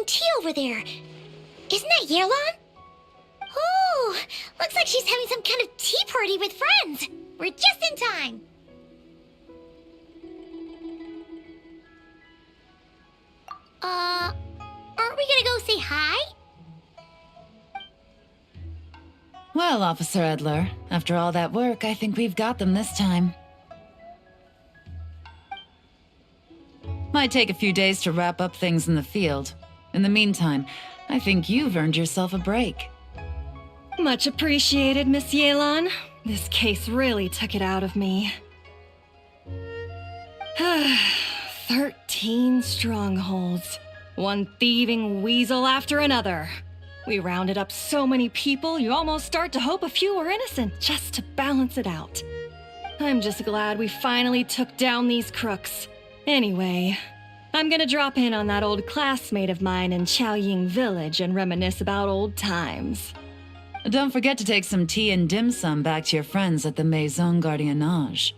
tea over there. Isn't that Yerlon? Oh, looks like she's having some kind of tea party with friends. We're just in time. Aren't we gonna go say hi? Well, Officer Edler, after all that work, I think we've got them this time. Might take a few days to wrap up things in the field. In the meantime, I think you've earned yourself a break. Much appreciated, Miss Yelan. This case really took it out of me. 13 strongholds. One thieving weasel after another. We rounded up so many people, you almost start to hope a few were innocent, just to balance it out. I'm just glad we finally took down these crooks. Anyway, I'm gonna drop in on that old classmate of mine in Chaoying Village and reminisce about old times. Don't forget to take some tea and dim sum back to your friends at the Maison Gardiennage.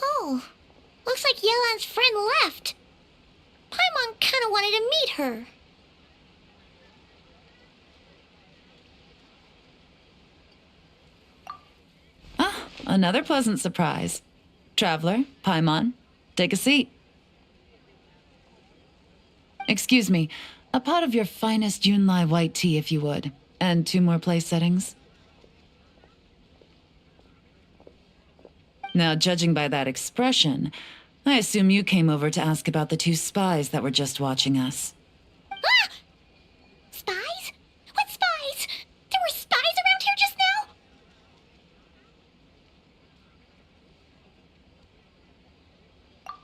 Oh, looks like Yelan's friend left. Paimon kinda wanted to meet her. Ah, another pleasant surprise. Traveler, Paimon, take a seat. Excuse me, a pot of your finest Yunlai white tea, if you would. And 2 more place settings. Now, judging by that expression, I assume you came over to ask about the 2 spies that were just watching us. Ah! Spies? What spies? There were spies around here just now?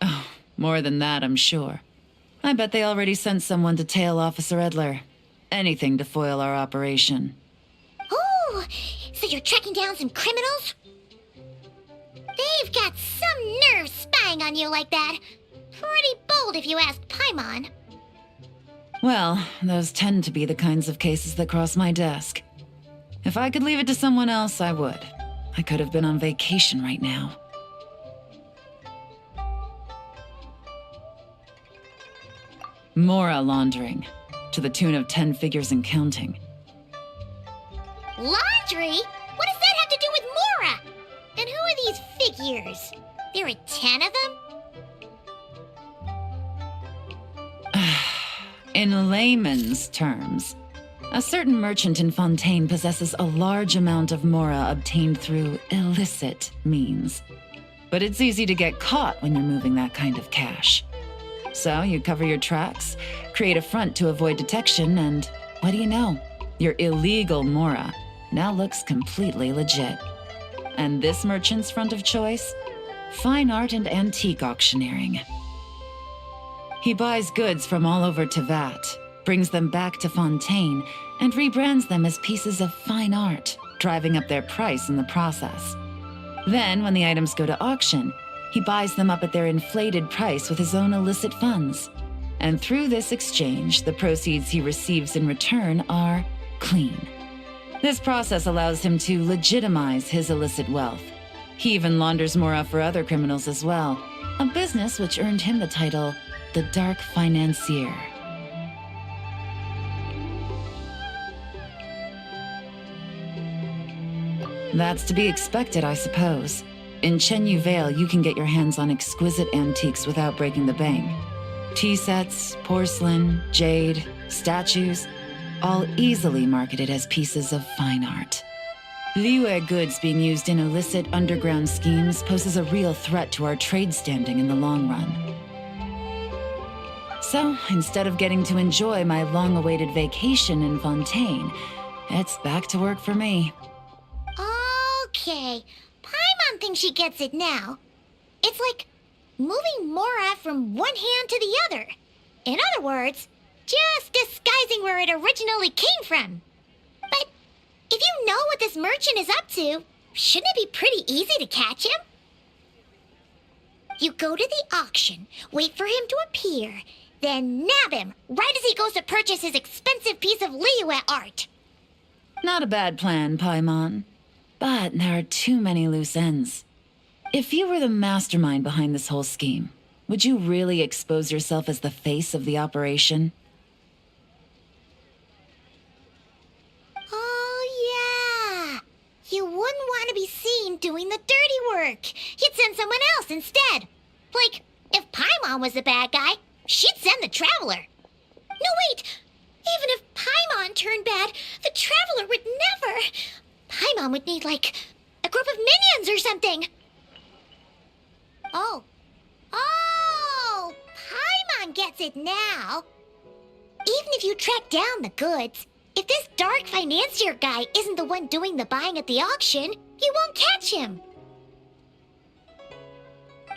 Oh, more than that, I'm sure. I bet they already sent someone to tail Officer Edler. Anything to foil our operation. Oh, so you're tracking down some criminals? They've got some nerve spying on you like that. Pretty bold if you ask Paimon. Well, those tend to be the kinds of cases that cross my desk. If I could leave it to someone else, I would. I could have been on vacation right now. Mora laundering, to the tune of 10 figures and counting. Laundry? What does that have to do with Mora? And who are these figures? There are 10 of them? In layman's terms, a certain merchant in Fontaine possesses a large amount of Mora obtained through illicit means. But it's easy to get caught when you're moving that kind of cash. So you cover your tracks, create a front to avoid detection, and what do you know? Your illegal Mora now looks completely legit. And this merchant's front of choice? Fine art and antique auctioneering. He buys goods from all over Tevat, brings them back to Fontaine, and rebrands them as pieces of fine art, driving up their price in the process. Then, when the items go to auction, he buys them up at their inflated price with his own illicit funds. And through this exchange, the proceeds he receives in return are clean. This process allows him to legitimize his illicit wealth. He even launders Mora for other criminals as well, a business which earned him the title, the Dark Financier. That's to be expected, I suppose. In Chenyu Vale, you can get your hands on exquisite antiques without breaking the bank. Tea sets, porcelain, jade, statues, all easily marketed as pieces of fine art. Liyue goods being used in illicit underground schemes poses a real threat to our trade standing in the long run. So, instead of getting to enjoy my long-awaited vacation in Fontaine, it's back to work for me. Okay, Paimon thinks she gets it now. It's like moving Mora from one hand to the other. In other words, just disguising where it originally came from. But if you know what this merchant is up to, shouldn't it be pretty easy to catch him? You go to the auction, wait for him to appear, Then nab him right as he goes to purchase his expensive piece of Liyue art. Not a bad plan, Paimon. But there are too many loose ends. If you were the mastermind behind this whole scheme, would you really expose yourself as the face of the operation? Oh, yeah. You wouldn't want to be seen doing the dirty work. You'd send someone else instead. Like, if Paimon was the bad guy, she'd send the Traveler. No, wait. Even if Paimon turned bad, the Traveler would never. Paimon would need, like, a group of minions or something. Oh. Oh! Paimon gets it now. Even if you track down the goods, if this dark financier guy isn't the one doing the buying at the auction, you won't catch him.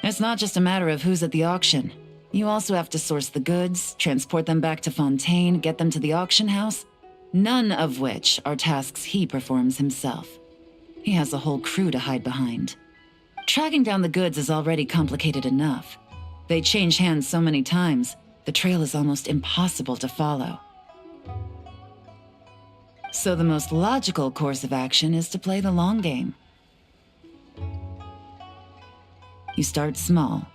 It's not just a matter of who's at the auction. You also have to source the goods, transport them back to Fontaine, get them to the auction house, none of which are tasks he performs himself. He has a whole crew to hide behind. Tracking down the goods is already complicated enough. They change hands so many times, the trail is almost impossible to follow. So the most logical course of action is to play the long game. You start small.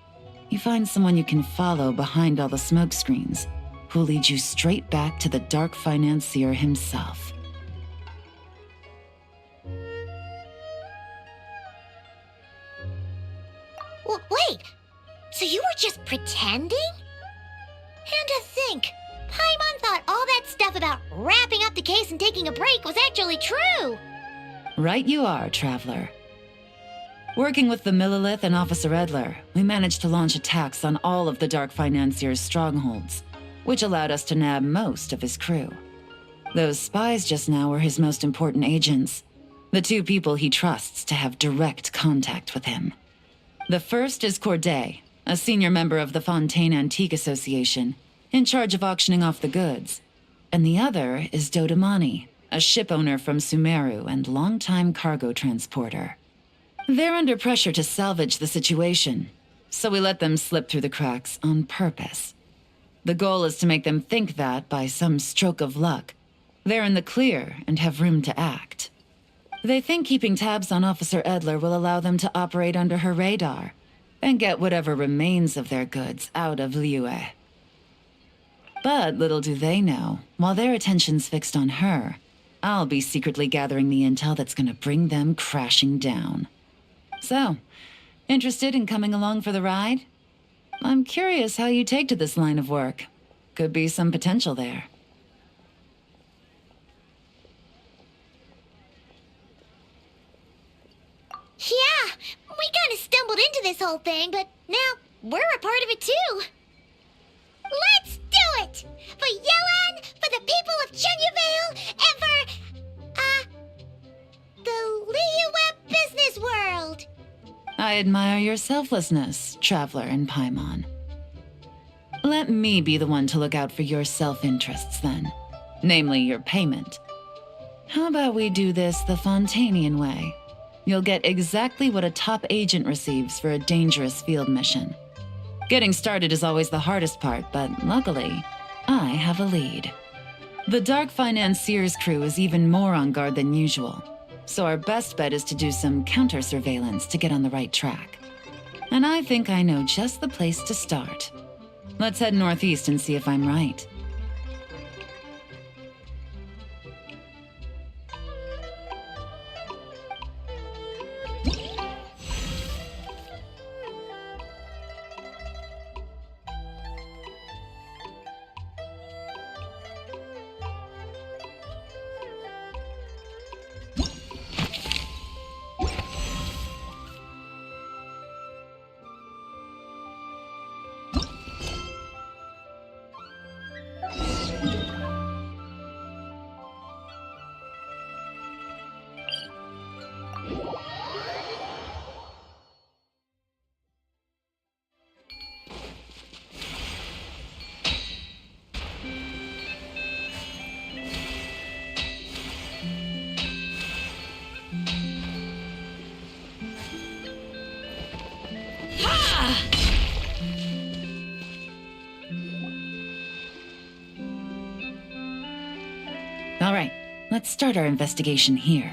You find someone you can follow behind all the smoke screens, who'll lead you straight back to the dark financier himself. Wait, so you were just pretending? And to think, Paimon thought all that stuff about wrapping up the case and taking a break was actually true. Right you are, Traveler. Working with the Millilith and Officer Edler, we managed to launch attacks on all of the Dark Financier's strongholds, which allowed us to nab most of his crew. Those spies just now were his most important agents, the two people he trusts to have direct contact with him. The first is Corday, a senior member of the Fontaine Antique Association, in charge of auctioning off the goods. And the other is Dodamani, a ship owner from Sumeru and longtime cargo transporter. They're under pressure to salvage the situation, so we let them slip through the cracks on purpose. The goal is to make them think that, by some stroke of luck, they're in the clear and have room to act. They think keeping tabs on Officer Edler will allow them to operate under her radar and get whatever remains of their goods out of Liyue. But little do they know, while their attention's fixed on her, I'll be secretly gathering the intel that's gonna bring them crashing down. So, interested in coming along for the ride? I'm curious how you take to this line of work. Could be some potential there. Yeah, we kind of stumbled into this whole thing, but now we're a part of it too. Let's do it! For Yelan, for the people of Chenyavale, and for, the Liyue business world! I admire your selflessness, Traveler and Paimon. Let me be the one to look out for your self-interests then. Namely, your payment. How about we do this the Fontainian way? You'll get exactly what a top agent receives for a dangerous field mission. Getting started is always the hardest part, but luckily, I have a lead. The Dark Financier's crew is even more on guard than usual, so our best bet is to do some counter-surveillance to get on the right track. And I think I know just the place to start. Let's head northeast and see if I'm right. let's start our investigation here.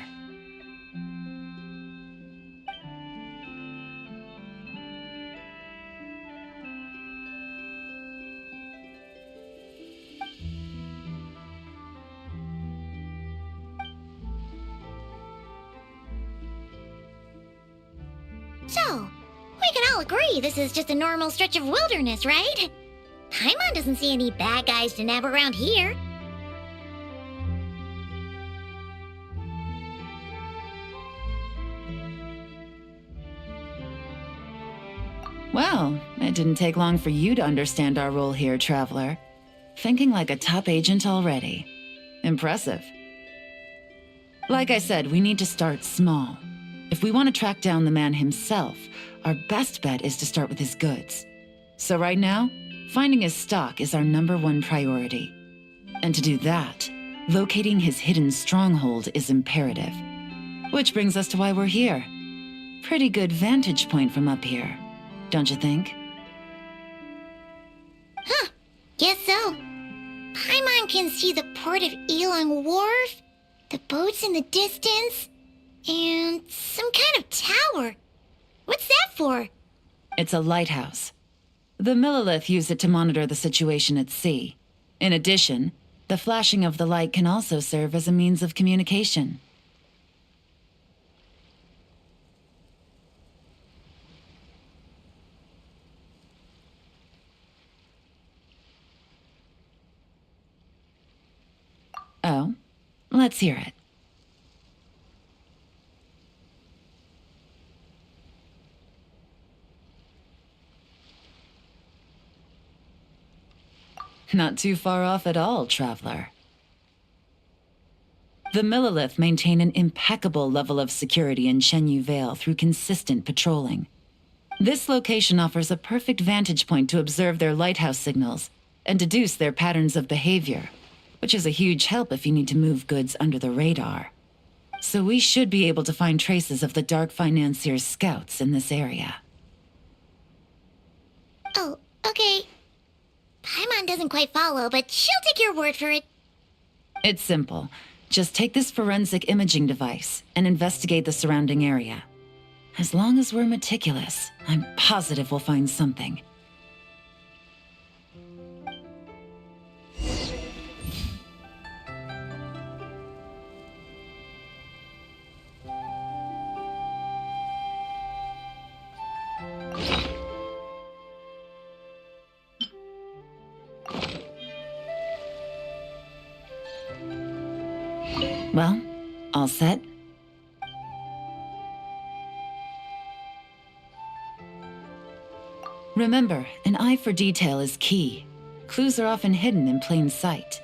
So, we can all agree this is just a normal stretch of wilderness, right? Paimon doesn't see any bad guys to nab around here. Well, it didn't take long for you to understand our role here, Traveler. Thinking like a top agent already. Impressive. Like I said, we need to start small. If we want to track down the man himself, our best bet is to start with his goods. So right now, finding his stock is our #1 priority. And to do that, locating his hidden stronghold is imperative. Which brings us to why we're here. Pretty good vantage point from up here, don't you think? Huh, guess so. Paimon can see the port of Elong Wharf, the boats in the distance, and some kind of tower. What's that for? It's a lighthouse. The Millilith use it to monitor the situation at sea. In addition, the flashing of the light can also serve as a means of communication. Oh, let's hear it. Not too far off at all, Traveler. The Millilith maintain an impeccable level of security in Shenyu Vale through consistent patrolling. This location offers a perfect vantage point to observe their lighthouse signals and deduce their patterns of behavior, which is a huge help if you need to move goods under the radar. So we should be able to find traces of the Dark Financier's scouts in this area. Oh, okay. Paimon doesn't quite follow, but she'll take your word for it. It's simple. Just take this forensic imaging device and investigate the surrounding area. As long as we're meticulous, I'm positive we'll find something. Well, all set? Remember, an eye for detail is key. Clues are often hidden in plain sight.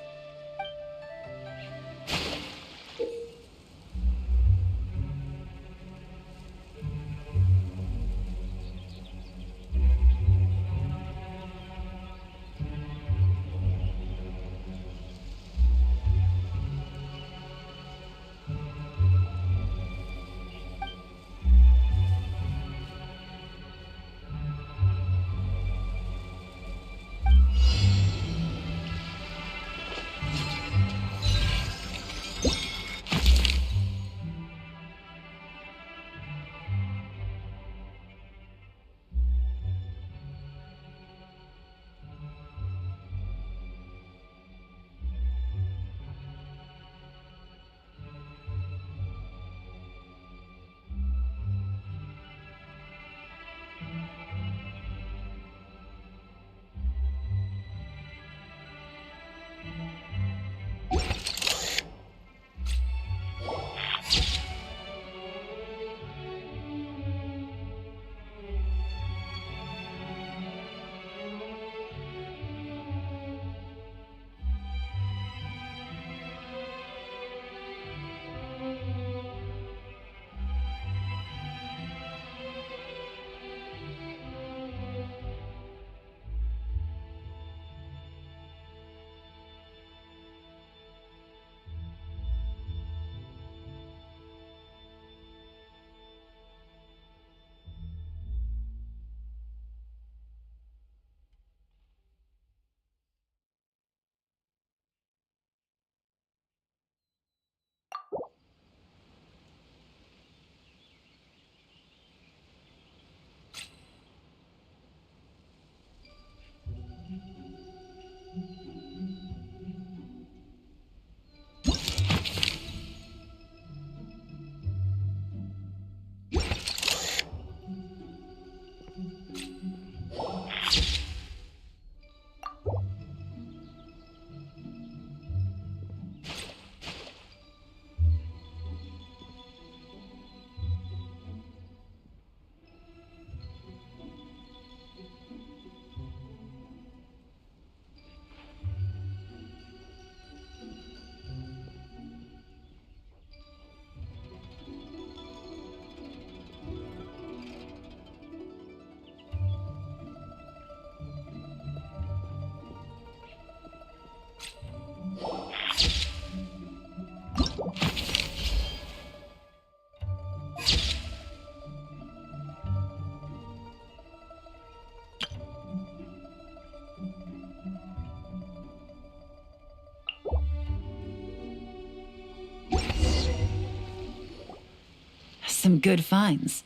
some good finds.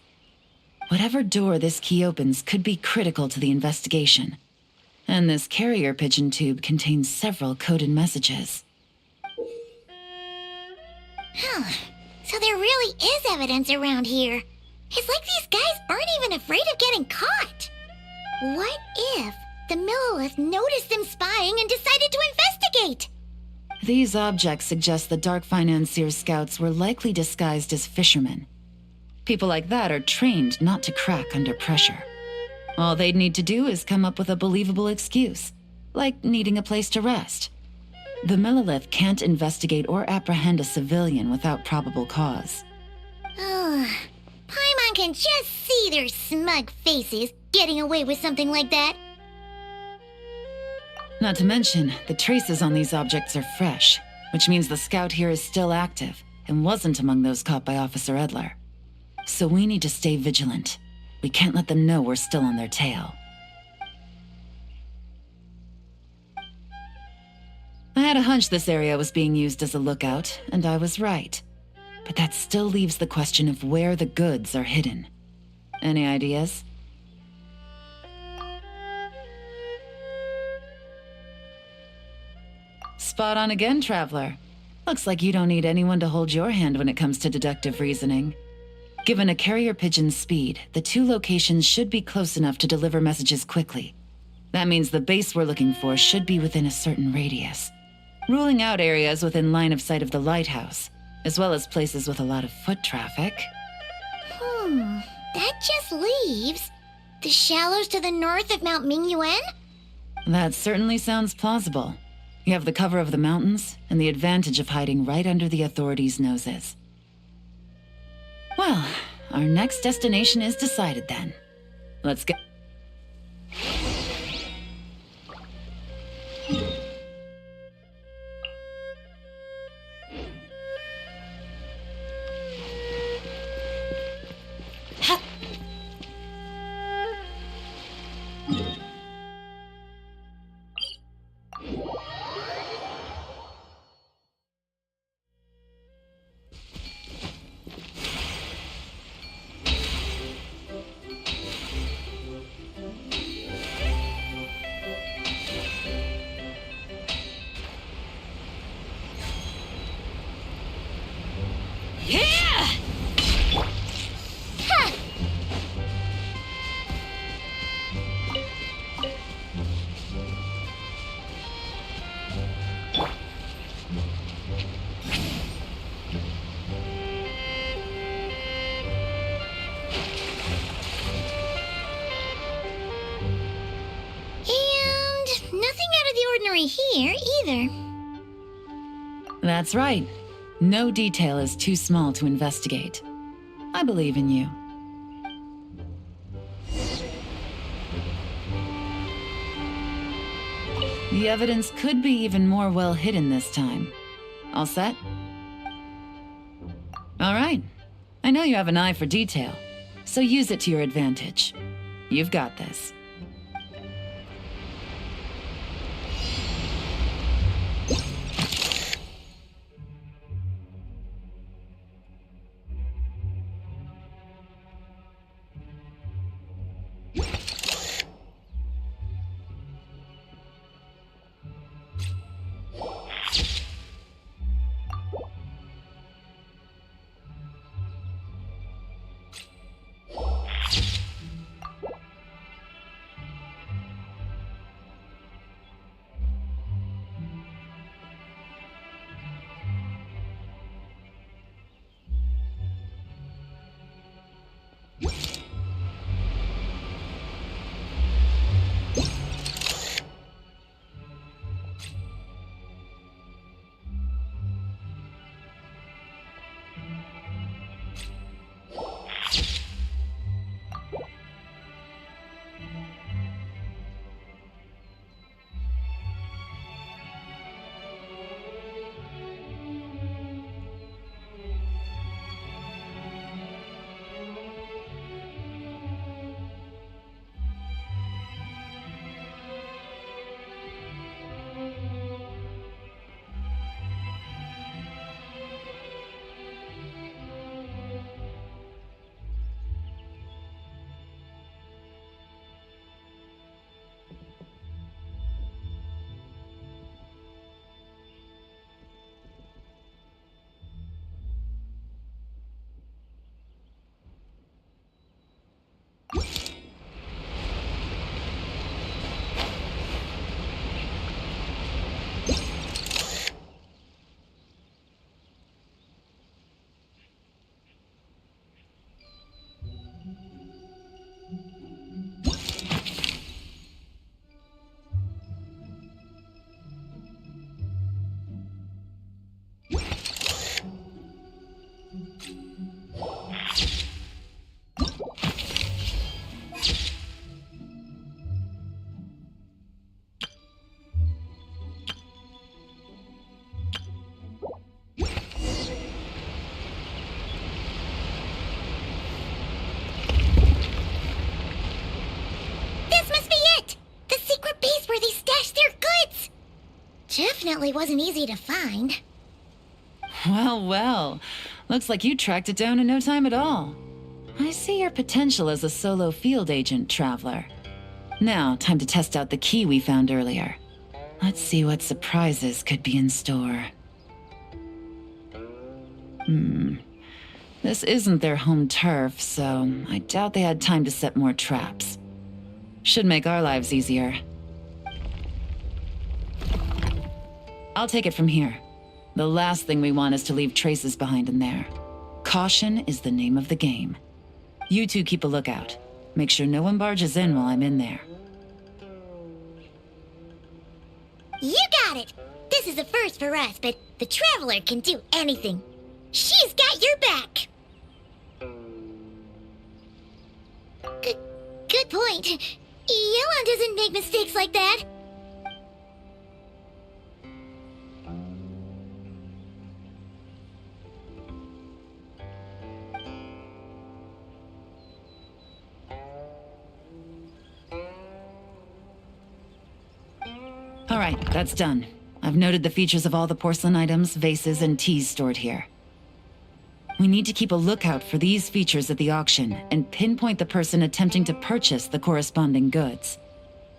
Whatever door this key opens could be critical to the investigation. And this carrier pigeon tube contains several coded messages. Huh. So there really is evidence around here. It's like these guys aren't even afraid of getting caught. What if the Millilith noticed them spying and decided to investigate? These objects suggest the Dark Financier scouts were likely disguised as fishermen. People like that are trained not to crack under pressure. All they'd need to do is come up with a believable excuse, like needing a place to rest. The Millilith can't investigate or apprehend a civilian without probable cause. Ugh. Paimon can just see their smug faces getting away with something like that. Not to mention, the traces on these objects are fresh, which means the scout here is still active and wasn't among those caught by Officer Edler. So we need to stay vigilant. We can't let them know we're still on their tail. I had a hunch this area was being used as a lookout, and I was right. But that still leaves the question of where the goods are hidden. Any ideas? Spot on again, Traveler. Looks like you don't need anyone to hold your hand when it comes to deductive reasoning. Given a carrier pigeon's speed, the two locations should be close enough to deliver messages quickly. That means the base we're looking for should be within a certain radius, ruling out areas within line of sight of the lighthouse, as well as places with a lot of foot traffic. That just leaves the shallows to the north of Mount Mingyuan? That certainly sounds plausible. You have the cover of the mountains, and the advantage of hiding right under the authorities' noses. Well, our next destination is decided then. Let's go. Here either. That's right. No detail is too small to investigate. I believe in you. The evidence could be even more well hidden this time. All set? All right. I know you have an eye for detail, so use it to your advantage. You've got this. This must be it! The secret base where they stashed their goods! Definitely wasn't easy to find. Well, well. Looks like you tracked it down in no time at all. I see your potential as a solo field agent, Traveler. Now, time to test out the key we found earlier. Let's see what surprises could be in store. This isn't their home turf, so I doubt they had time to set more traps. Should make our lives easier. I'll take it from here. The last thing we want is to leave traces behind in there. Caution is the name of the game. You two keep a lookout. Make sure no one barges in while I'm in there. You got it! This is a first for us, but the Traveler can do anything. She's got your back! Good point. Yelan doesn't make mistakes like that. All right, that's done. I've noted the features of all the porcelain items, vases, and teas stored here. We need to keep a lookout for these features at the auction and pinpoint the person attempting to purchase the corresponding goods.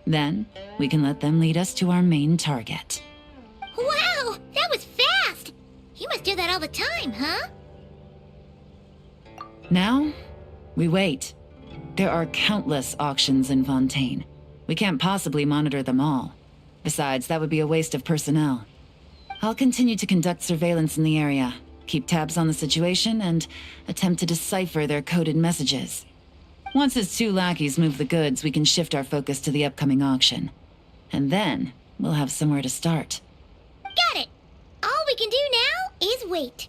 Then, we can let them lead us to our main target. Wow, that was fast! You must do that all the time, huh? Now, we wait. There are countless auctions in Fontaine. We can't possibly monitor them all. Besides, that would be a waste of personnel. I'll continue to conduct surveillance in the area, keep tabs on the situation, and attempt to decipher their coded messages. Once his two lackeys move the goods, we can shift our focus to the upcoming auction. And then, we'll have somewhere to start. Got it! All we can do now is wait.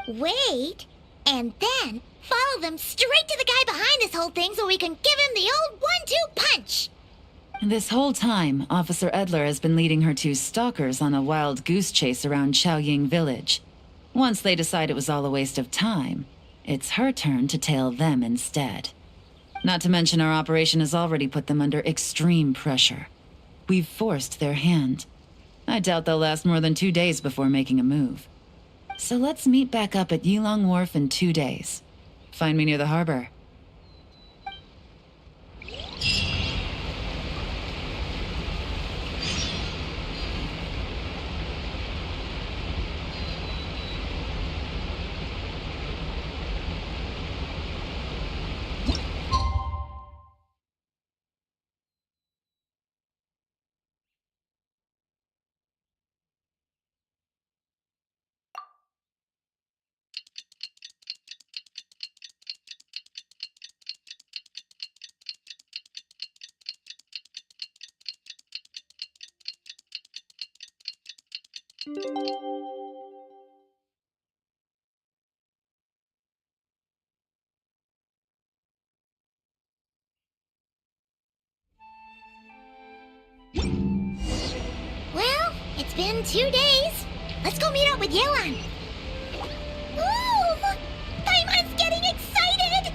Wait, and then follow them straight to the guy behind this whole thing so we can give him the old 1-2 punch! This whole time, Officer Edler has been leading her two stalkers on a wild goose chase around Chaoying Village. Once they decide it was all a waste of time, it's her turn to tail them instead. Not to mention our operation has already put them under extreme pressure. We've forced their hand. I doubt they'll last more than 2 days before making a move. So let's meet back up at Yilong Wharf in 2 days. Find me near the harbor. Well, it's been 2 days. Let's go meet up with Yelan. Ooh! Paimon's getting excited!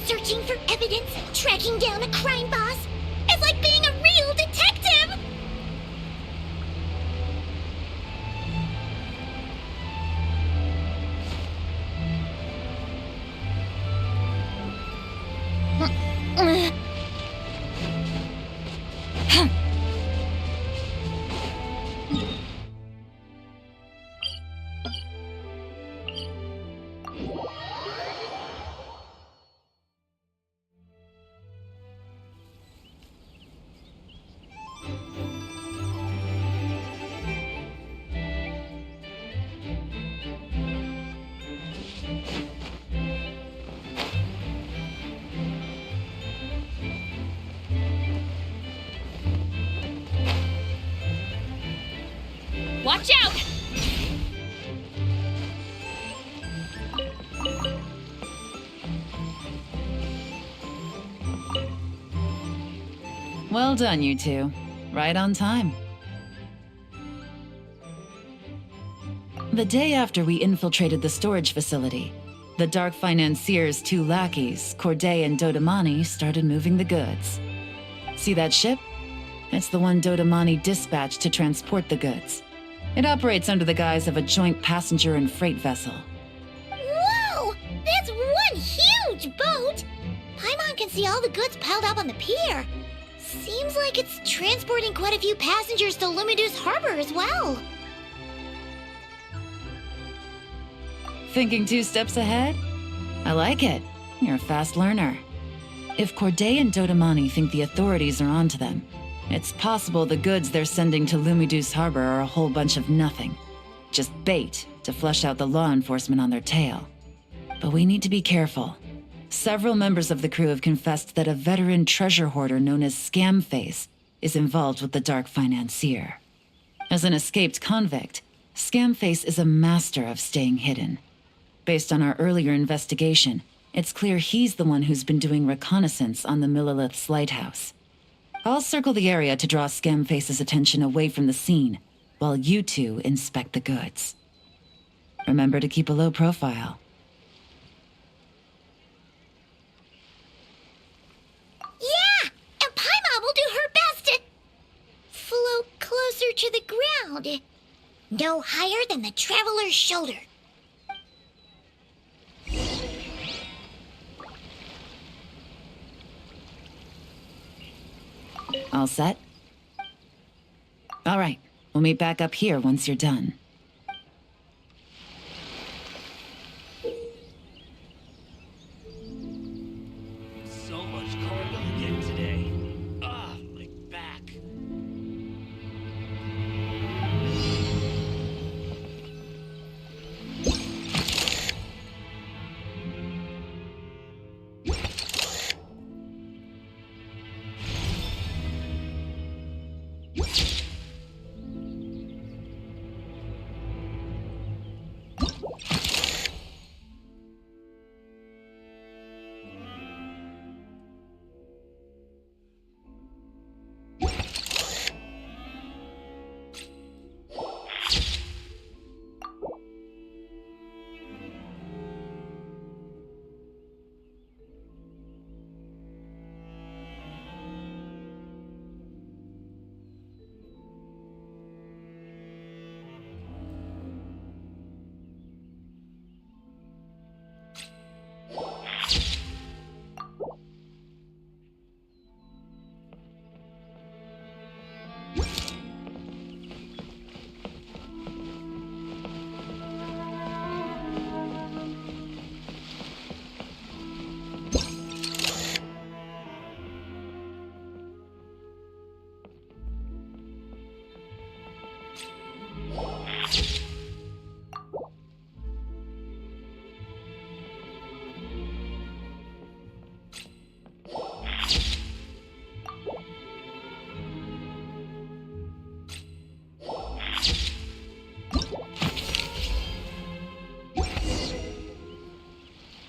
Searching for evidence, tracking down a crime boss. It's like being a real detective! Watch out! Well done, you two. Right on time. The day after we infiltrated the storage facility, the Dark Financier's two lackeys, Corday and Dodamani, started moving the goods. See that ship? It's the one Dodamani dispatched to transport the goods. It operates under the guise of a joint passenger and freight vessel. Whoa! That's one huge boat! Paimon can see all the goods piled up on the pier. Seems like it's transporting quite a few passengers to Lumidus Harbor as well. Thinking 2 steps ahead? I like it. You're a fast learner. If Corday and Dodamani think the authorities are onto them, it's possible the goods they're sending to Lumidus Harbor are a whole bunch of nothing. Just bait to flush out the law enforcement on their tail. But we need to be careful. Several members of the crew have confessed that a veteran treasure hoarder known as Scamface is involved with the Dark Financier. As an escaped convict, Scamface is a master of staying hidden. Based on our earlier investigation, it's clear he's the one who's been doing reconnaissance on the Millilith's lighthouse. I'll circle the area to draw Scamface's attention away from the scene, while you two inspect the goods. Remember to keep a low profile. Yeah! And Paimon will do her best to float closer to the ground. No higher than the traveler's shoulder. All set? All right, we'll meet back up here once you're done. So much cargo again today. Ah, my back.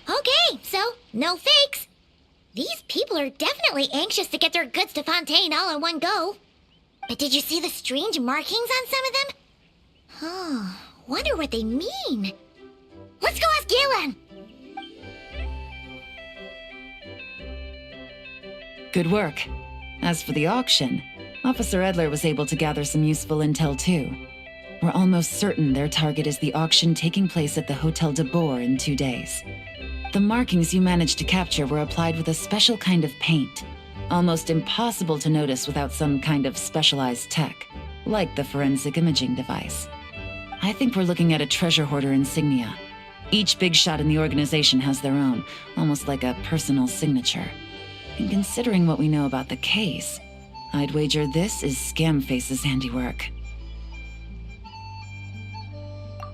Okay, so no fakes. These people are definitely anxious to get their goods to Fontaine all in one go. But did you see the strange markings on some of them? Oh, wonder what they mean. Let's go ask Galen! Good work. As for the auction, Officer Edler was able to gather some useful intel too. We're almost certain their target is the auction taking place at the Hotel de Boer in 2 days. The markings you managed to capture were applied with a special kind of paint, almost impossible to notice without some kind of specialized tech, like the forensic imaging device. I think we're looking at a treasure hoarder insignia. Each big shot in the organization has their own, almost like a personal signature. And considering what we know about the case, I'd wager this is Scamface's handiwork.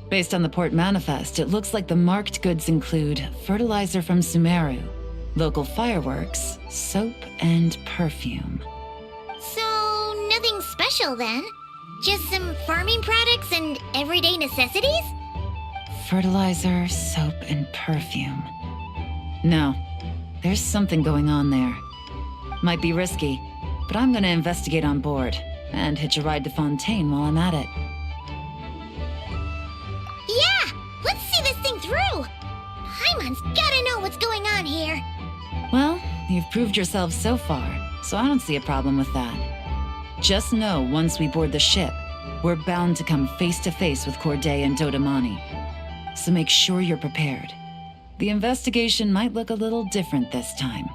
Based on the port manifest, it looks like the marked goods include fertilizer from Sumeru, local fireworks, soap, and perfume. So, nothing special then. Just some farming products and everyday necessities? Fertilizer, soap, and perfume. No, there's something going on there. Might be risky, but I'm gonna investigate on board and hitch a ride to Fontaine while I'm at it. Yeah! Let's see this thing through! Paimon's gotta know what's going on here. Well, you've proved yourself so far, so I don't see a problem with that. Just know once we board the ship, we're bound to come face to face with Corday and Dodamani. So make sure you're prepared. The investigation might look a little different this time.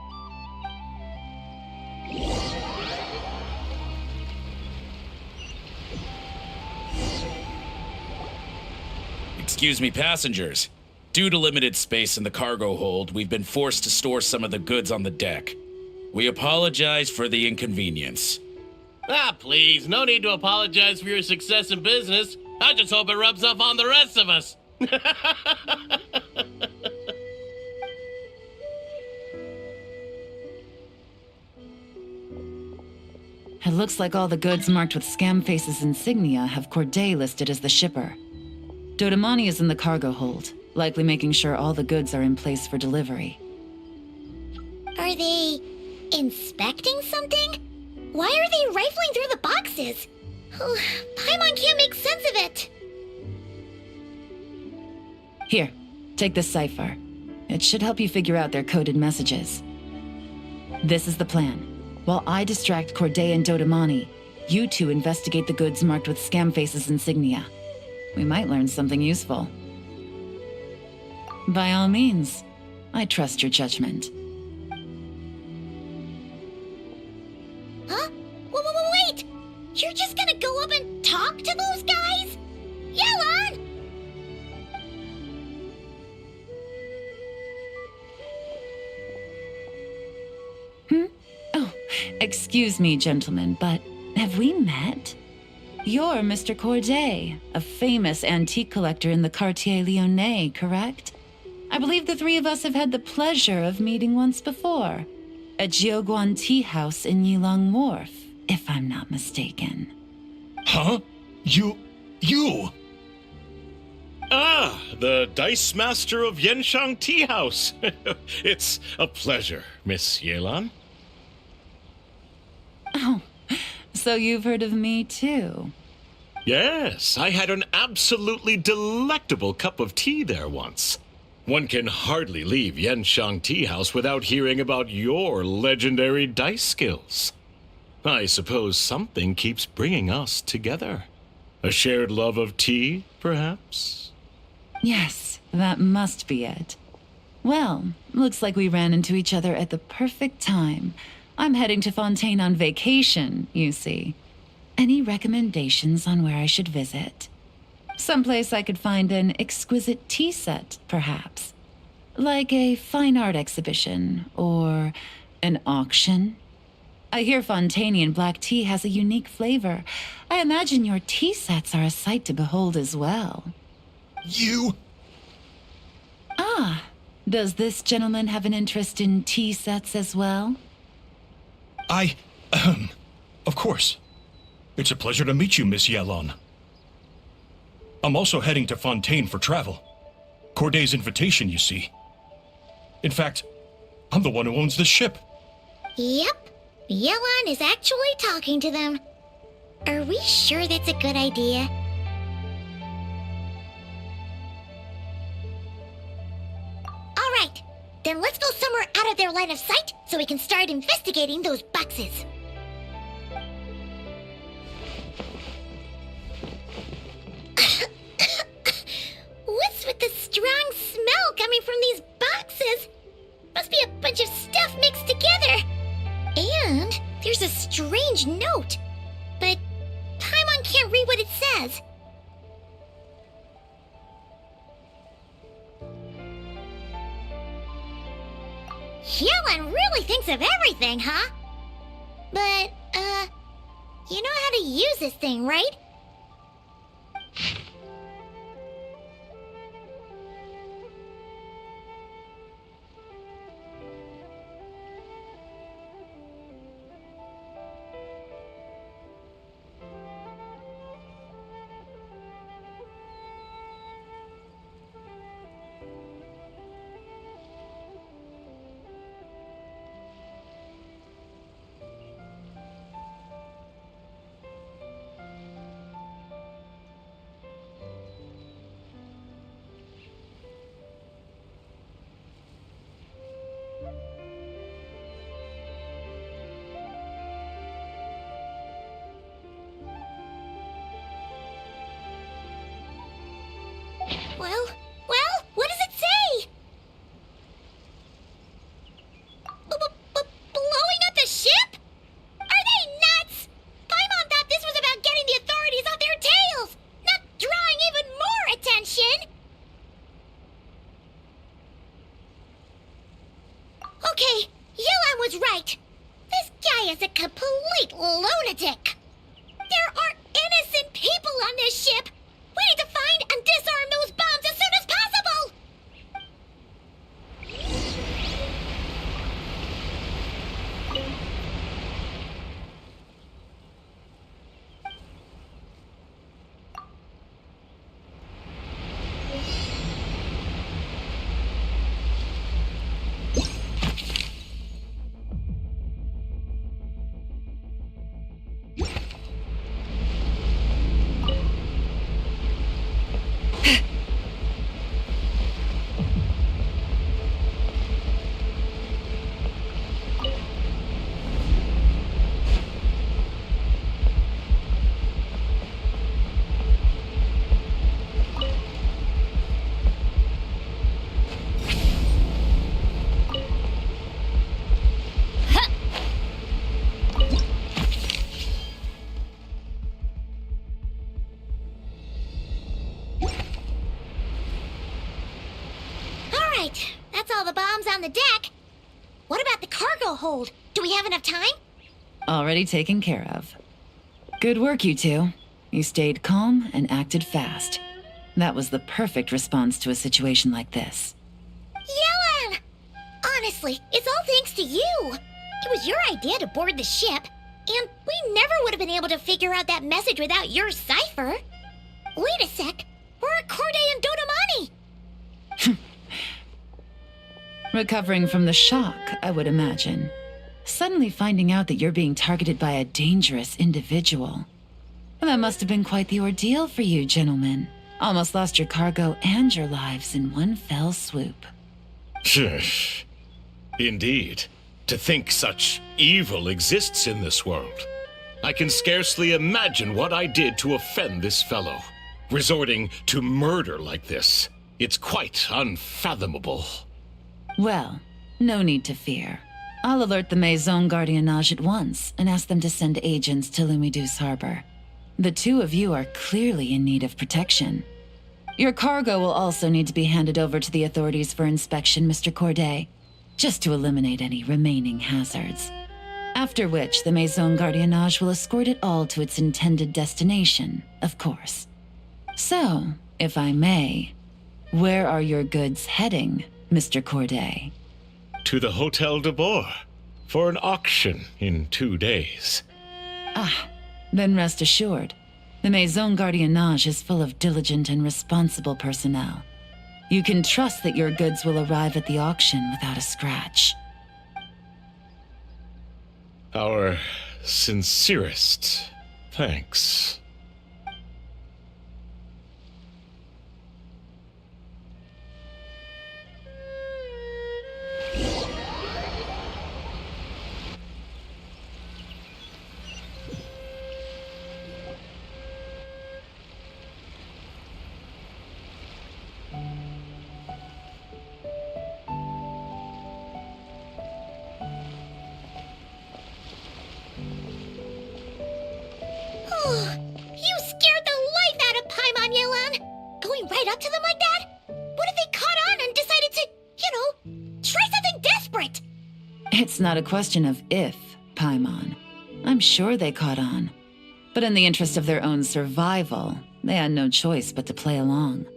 Excuse me, passengers. Due to limited space in the cargo hold, we've been forced to store some of the goods on the deck. We apologize for the inconvenience. Ah, please, no need to apologize for your success in business. I just hope it rubs off on the rest of us. It looks like all the goods marked with Scamface's insignia have Corday listed as the shipper. Dodamani is in the cargo hold, likely making sure all the goods are in place for delivery. Are they inspecting something? Why are they rifling through the boxes? Paimon can't make sense of it. Here, take this cipher. It should help you figure out their coded messages. This is the plan. While I distract Corday and Dodamani, you two investigate the goods marked with Scamface's insignia. We might learn something useful. By all means, I trust your judgment. Huh? Wait! You're just gonna go up and talk to those guys? Yelan! Oh, excuse me, gentlemen, but have we met? You're Mr. Corday, a famous antique collector in the Quartier Lyonnais, correct? I believe the three of us have had the pleasure of meeting once before. At Jiuguan Tea House in Yilong Wharf, if I'm not mistaken. Huh? You... Ah, the Dice Master of Yenshang Tea House. It's a pleasure, Miss Yelan. Oh, so you've heard of me too? Yes, I had an absolutely delectable cup of tea there once. One can hardly leave Yenshang Tea House without hearing about your legendary dice skills. I suppose something keeps bringing us together. A shared love of tea, perhaps? Yes, that must be it. Well, looks like we ran into each other at the perfect time. I'm heading to Fontaine on vacation, you see. Any recommendations on where I should visit? Someplace I could find an exquisite tea set, perhaps. Like a fine art exhibition, or an auction. I hear Fontainian black tea has a unique flavor. I imagine your tea sets are a sight to behold as well. You... Ah, does this gentleman have an interest in tea sets as well? Of course. It's a pleasure to meet you, Miss Yelan. I'm also heading to Fontaine for travel. Corday's invitation, you see. In fact, I'm the one who owns the ship. Yep. Yelan is actually talking to them. Are we sure that's a good idea? Alright, then let's go somewhere out of their line of sight so we can start investigating those boxes. What's with the strong smell coming from these boxes? Must be a bunch of stuff mixed together. And there's a strange note. But Paimon can't read what it says. Yelan really thinks of everything, huh? But, you know how to use this thing, right? Well, what does it say? Blowing up the ship? Are they nuts? Paimon thought this was about getting the authorities off their tails, not drawing even more attention. Okay, Yelan was right. This guy is a complete lunatic. There are innocent people on this ship. We need to find and disarm those bombs as soon as possible! Alright, that's all the bombs on the deck. What about the cargo hold? Do we have enough time? Already taken care of. Good work, you two. You stayed calm and acted fast. That was the perfect response to a situation like this. Yelan! Honestly, it's all thanks to you. It was your idea to board the ship, and we never would have been able to figure out that message without your cipher. Wait a sec. We're at Corday and Dodamani. Recovering from the shock, I would imagine. Suddenly finding out that you're being targeted by a dangerous individual. That must have been quite the ordeal for you, gentlemen. Almost lost your cargo and your lives in one fell swoop. Indeed. To think such evil exists in this world. I can scarcely imagine what I did to offend this fellow. Resorting to murder like this. It's quite unfathomable. Well, no need to fear. I'll alert the Maison Gardiennage at once and ask them to send agents to Lumiduce Harbor. The two of you are clearly in need of protection. Your cargo will also need to be handed over to the authorities for inspection, Mr. Corday, just to eliminate any remaining hazards. After which, the Maison Gardiennage will escort it all to its intended destination, of course. So, if I may, where are your goods heading, Mr. Corday? To the Hotel de Boer for an auction in 2 days. Then rest assured, the Maison Gardiennage is full of diligent and responsible personnel. You can trust that your goods will arrive at the auction without a scratch. Our sincerest thanks. You scared the life out of Paimon, Yelan! Going right up to them like that? What if they caught on and decided to, try something desperate? It's not a question of if, Paimon. I'm sure they caught on. But in the interest of their own survival, they had no choice but to play along.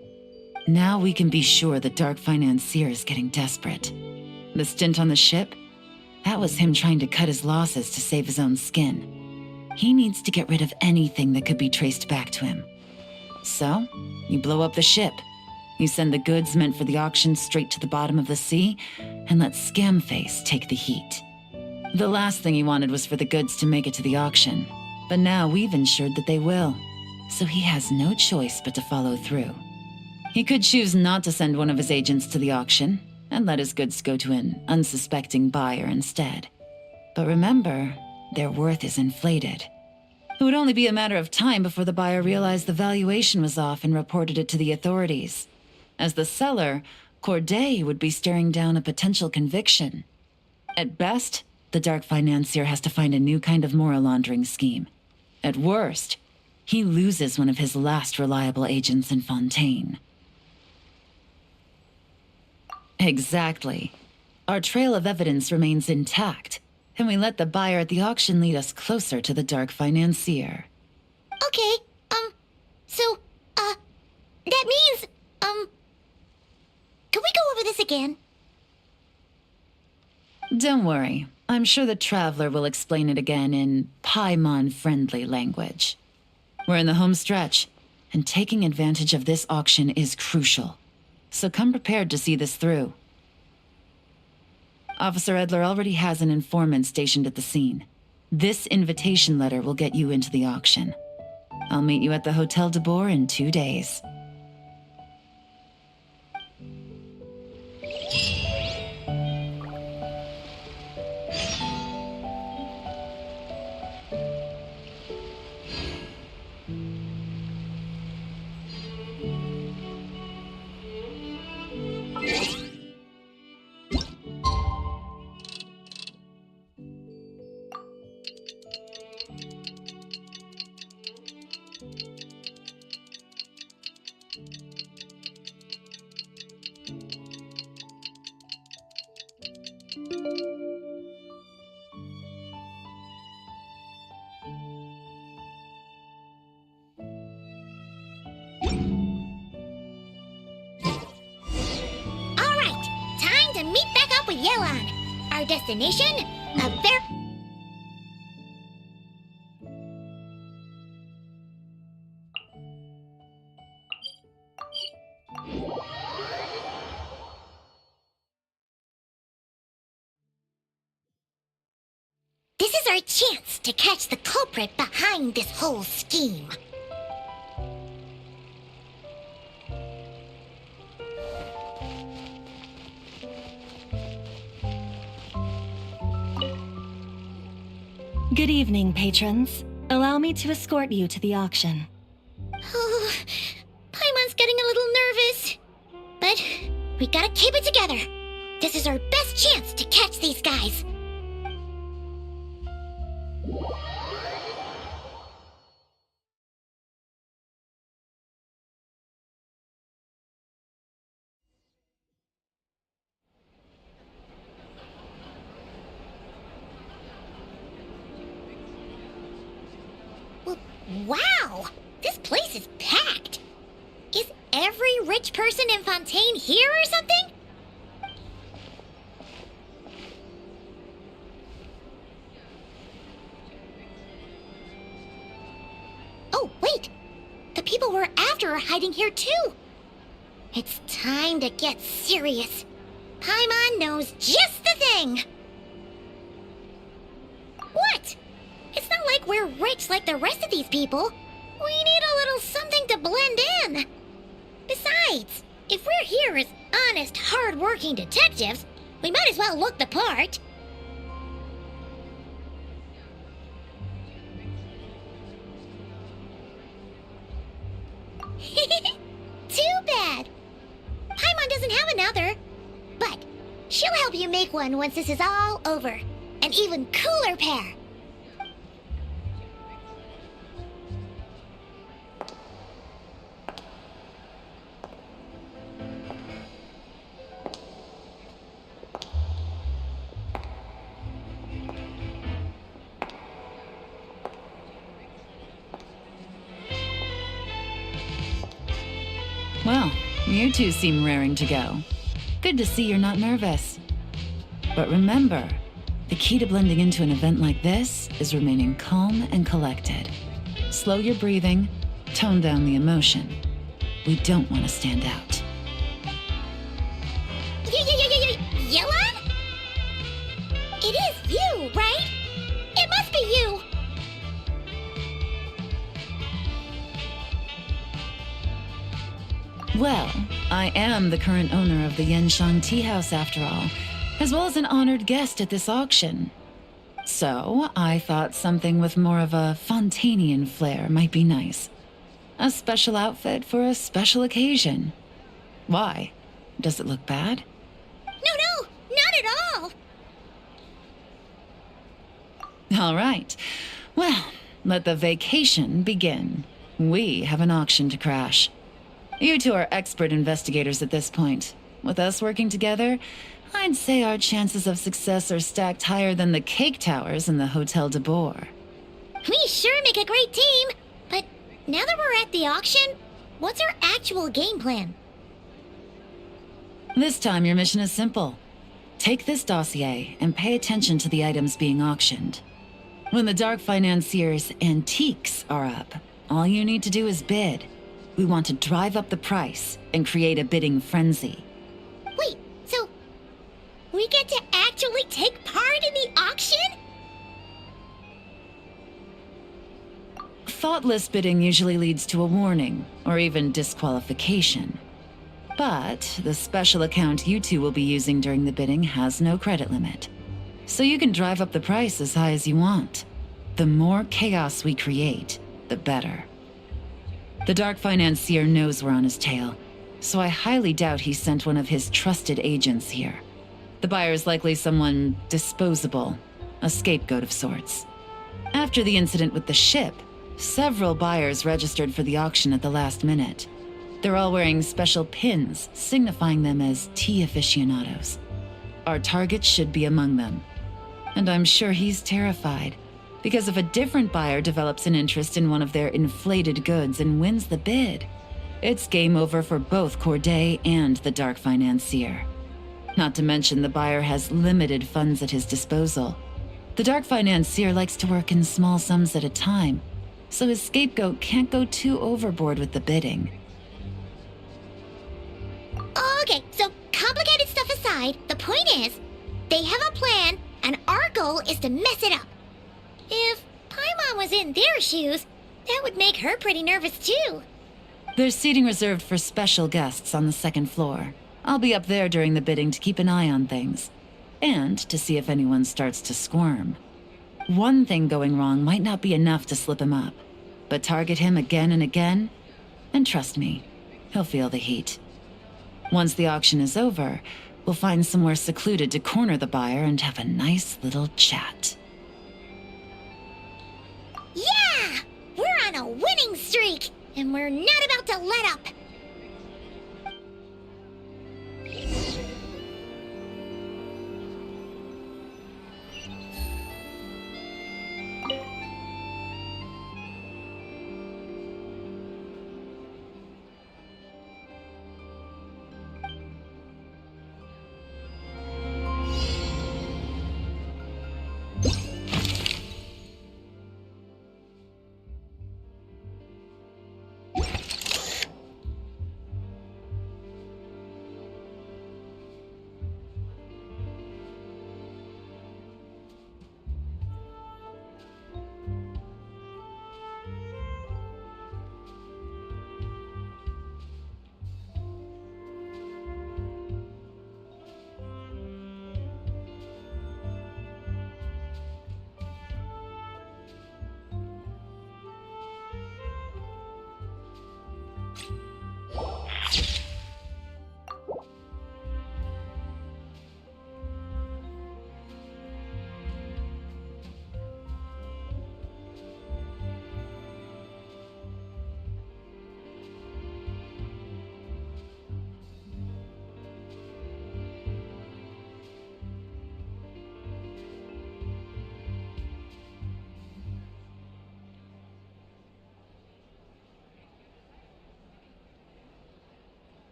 Now we can be sure the Dark Financier is getting desperate. The stint on the ship? That was him trying to cut his losses to save his own skin. He needs to get rid of anything that could be traced back to him. So, you blow up the ship. You send the goods meant for the auction straight to the bottom of the sea, and let Scamface take the heat. The last thing he wanted was for the goods to make it to the auction, but now we've ensured that they will, so he has no choice but to follow through. He could choose not to send one of his agents to the auction, and let his goods go to an unsuspecting buyer instead. But remember, their worth is inflated. It would only be a matter of time before the buyer realized the valuation was off and reported it to the authorities. As the seller, Corday would be staring down a potential conviction. At best, the dark financier has to find a new kind of mora laundering scheme. At worst, he loses one of his last reliable agents in Fontaine. Exactly. Our trail of evidence remains intact, and we let the buyer at the auction lead us closer to the dark financier. Okay, so, that means, can we go over this again? Don't worry. I'm sure the Traveler will explain it again in Paimon-friendly language. We're in the home stretch, and taking advantage of this auction is crucial. So come prepared to see this through. Officer Edler already has an informant stationed at the scene. This invitation letter will get you into the auction. I'll meet you at the Hotel de Boer in 2 days. Yelan. Our destination, a very... This is our chance to catch the culprit behind this whole scheme. Good evening, patrons. Allow me to escort you to the auction. Oh, Paimon's getting a little nervous. But we gotta keep it together. This is our best chance to catch these guys. Wow! This place is packed! Is every rich person in Fontaine here or something? Oh, wait! The people we're after are hiding here too! It's time to get serious. Paimon knows just the thing! What? It's not like we're rich like the rest of these people. We need a little something to blend in. Besides, if we're here as honest, hard-working detectives, we might as well look the part. Too bad. Paimon doesn't have another. But she'll help you make one once this is all over. An even cooler pair. Well, you two seem raring to go. Good to see you're not nervous. But remember, the key to blending into an event like this is remaining calm and collected. Slow your breathing, tone down the emotion. We don't want to stand out. Yelan? It is you, right? It must be you. Well, I am the current owner of the Genshin Tea House after all, as well as an honored guest at this auction. So, I thought something with more of a Fontainian flair might be nice. A special outfit for a special occasion. Why? Does it look bad? No, not at all. All right. Well, let the vacation begin. We have an auction to crash. You two are expert investigators at this point. With us working together, I'd say our chances of success are stacked higher than the cake towers in the Hotel de Boer. We sure make a great team. But now that we're at the auction, what's our actual game plan? This time, your mission is simple. Take this dossier and pay attention to the items being auctioned. When the Dark Financier's antiques are up, all you need to do is bid. We want to drive up the price and create a bidding frenzy. Wait, so we get to actually take part in the auction? Thoughtless bidding usually leads to a warning, or even disqualification. But the special account you two will be using during the bidding has no credit limit. So you can drive up the price as high as you want. The more chaos we create, the better. The Dark Financier knows we're on his tail, so I highly doubt he sent one of his trusted agents here. The buyer's likely someone disposable, a scapegoat of sorts. After the incident with the ship, several buyers registered for the auction at the last minute. They're all wearing special pins, signifying them as tea aficionados. Our target should be among them. And I'm sure he's terrified, because if a different buyer develops an interest in one of their inflated goods and wins the bid, it's game over for both Corday and the Dark Financier. Not to mention the buyer has limited funds at his disposal. The Dark Financier likes to work in small sums at a time, so his scapegoat can't go too overboard with the bidding. Okay, so complicated stuff aside, the point is, they have a plan, and our goal is to mess it up. If Paimon was in their shoes, that would make her pretty nervous too. There's seating reserved for special guests on the second floor. I'll be up there during the bidding to keep an eye on things, and to see if anyone starts to squirm. One thing going wrong might not be enough to slip him up, but target him again and again, and trust me, he'll feel the heat. Once the auction is over, we'll find somewhere secluded to corner the buyer and have a nice little chat. Yeah! We're on a winning streak, and we're not about to let up.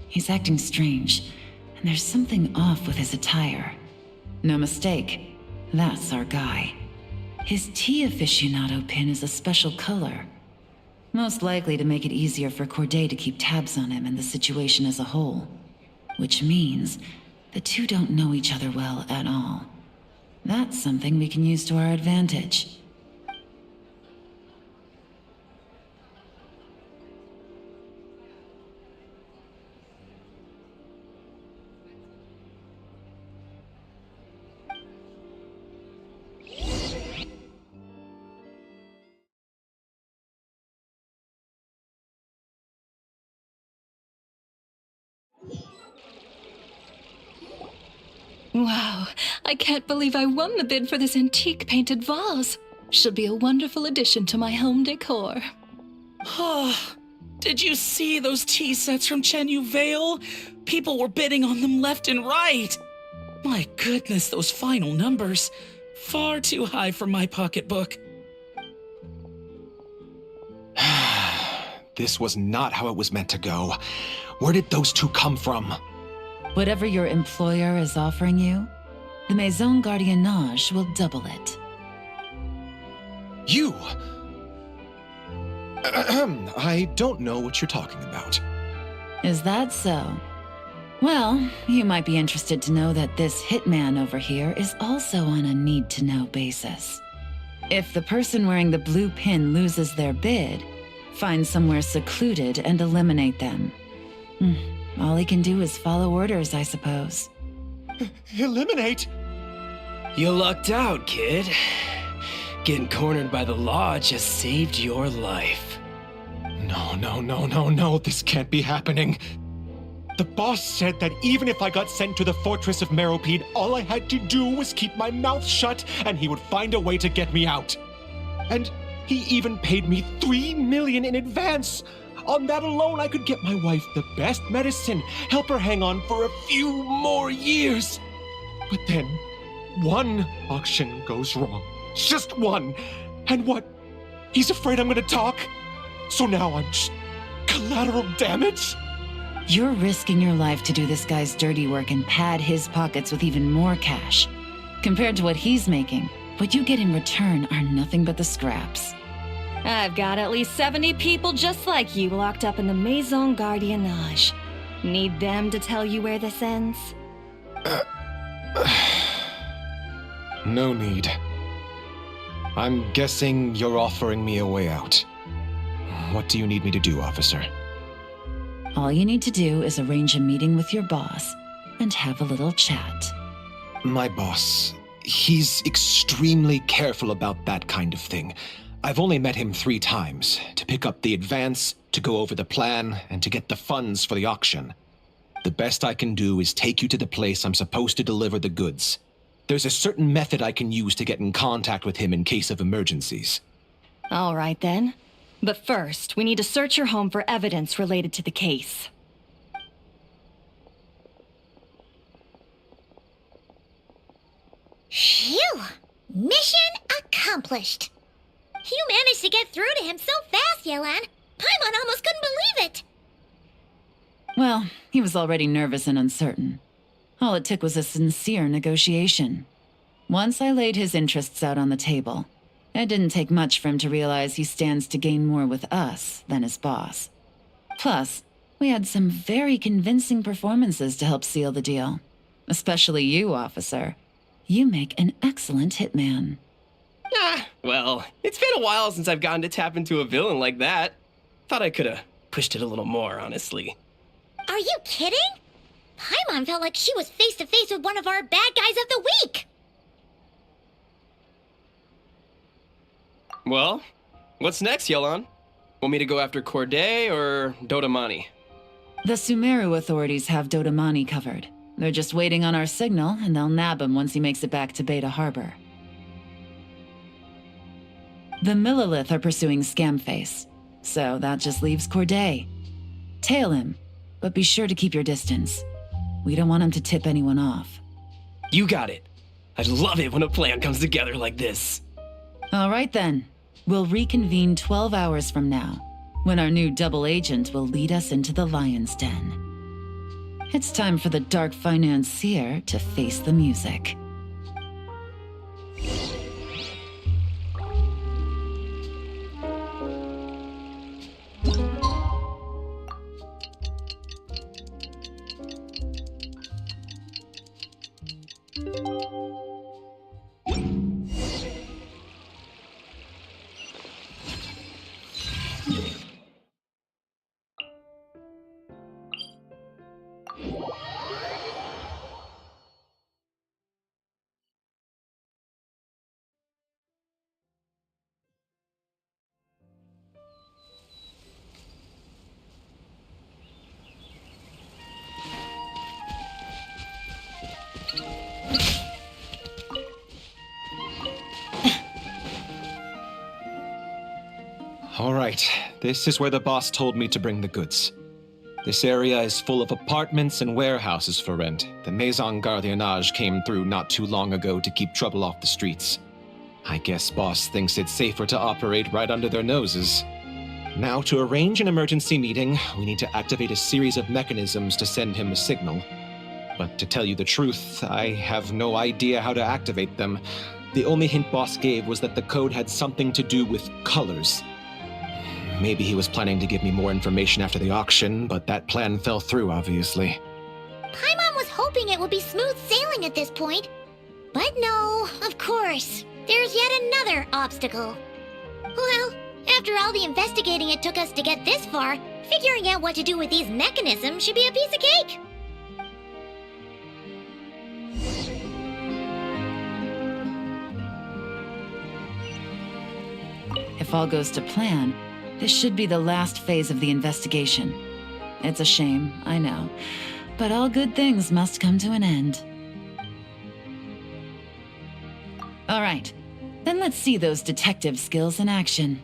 He's acting strange, and there's something off with his attire. No mistake, that's our guy. His tea aficionado pin is a special color. Most likely to make it easier for Corday to keep tabs on him and the situation as a whole. Which means the two don't know each other well at all. That's something we can use to our advantage. Wow, I can't believe I won the bid for this antique painted vase. Should be a wonderful addition to my home decor. Oh, did you see those tea sets from Chenyu Vale? People were bidding on them left and right. My goodness, those final numbers. Far too high for my pocketbook. This was not how it was meant to go. Where did those two come from? Whatever your employer is offering you, the Maison Gardiennage will double it. You! I don't know what you're talking about. Is that so? Well, you might be interested to know that this hitman over here is also on a need-to-know basis. If the person wearing the blue pin loses their bid, find somewhere secluded and eliminate them. All he can do is follow orders, I suppose. Eliminate? You lucked out, kid. Getting cornered by the law just saved your life. No, this can't be happening. The boss said that even if I got sent to the fortress of Meropide, all I had to do was keep my mouth shut and he would find a way to get me out. And he even paid me 3 million in advance. On that alone, I could get my wife the best medicine, help her hang on for a few more years. But then, one auction goes wrong. Just one. And what? He's afraid I'm gonna talk? So now I'm just collateral damage? You're risking your life to do this guy's dirty work and pad his pockets with even more cash. Compared to what he's making, what you get in return are nothing but the scraps. I've got at least 70 people just like you locked up in the Maison Gardiennage. Need them to tell you where this ends? No need. I'm guessing you're offering me a way out. What do you need me to do, officer? All you need to do is arrange a meeting with your boss and have a little chat. My boss, he's extremely careful about that kind of thing. I've only met him 3 times, to pick up the advance, to go over the plan, and to get the funds for the auction. The best I can do is take you to the place I'm supposed to deliver the goods. There's a certain method I can use to get in contact with him in case of emergencies. All right then. But first, we need to search your home for evidence related to the case. Phew! Mission accomplished. You managed to get through to him so fast, Yelan. Paimon almost couldn't believe it. Well, he was already nervous and uncertain. All it took was a sincere negotiation. Once I laid his interests out on the table, it didn't take much for him to realize he stands to gain more with us than his boss. Plus, we had some very convincing performances to help seal the deal. Especially you, officer. You make an excellent hitman. Well, it's been a while since I've gotten to tap into a villain like that. Thought I could have pushed it a little more, honestly. Are you kidding? Paimon felt like she was face to face with one of our bad guys of the week. Well, what's next, Yelan? Want me to go after Corday or Dodamani? The Sumeru authorities have Dodamani covered. They're just waiting on our signal, and they'll nab him once he makes it back to Beta Harbor. The Millilith are pursuing Scamface, so that just leaves Corday. Tail him, but be sure to keep your distance. We don't want him to tip anyone off. You got it. I love it when a plan comes together like this. All right then. We'll reconvene 12 hours from now. when our new double agent will lead us into the lion's den. It's time for the dark financier to face the music. Alright, this is where the boss told me to bring the goods. This area is full of apartments and warehouses for rent. The Maison Gardiennage came through not too long ago to keep trouble off the streets. I guess boss thinks it's safer to operate right under their noses. Now, to arrange an emergency meeting, we need to activate a series of mechanisms to send him a signal. But to tell you the truth, I have no idea how to activate them. The only hint boss gave was that the code had something to do with colors. Maybe he was planning to give me more information after the auction, but that plan fell through, obviously. Paimon was hoping it would be smooth sailing at this point. But no, of course. There's yet another obstacle. Well, after all the investigating it took us to get this far, figuring out what to do with these mechanisms should be a piece of cake. If all goes to plan, this should be the last phase of the investigation. It's a shame, I know, but all good things must come to an end. All right, then let's see those detective skills in action.